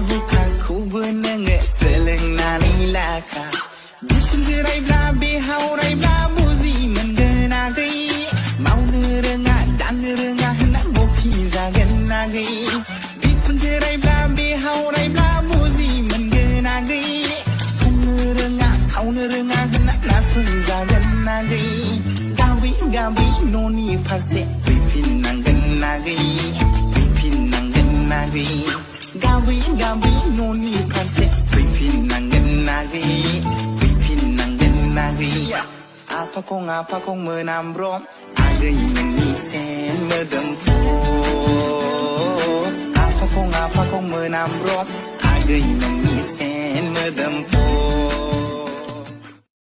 huka kubu nenge seleng nani laka Bikun jerai bla behaurai bla buzi mengenagai Mau nerenga dan nerenga hendak boki zagen nagai Bikun jerai bla behaurai bla buzi mengenagai Sung nerenga kau nerenga hendak nasung zagen nagai Gawi gawi noni parse pipin nangen nagai Pipin nangen nagai Gawi gawi noni parse pipin nangen nagai Pipin nangen nagai Apa kong menambrom Agai menisen medempo Apa kong menambrom Agai menisen medempo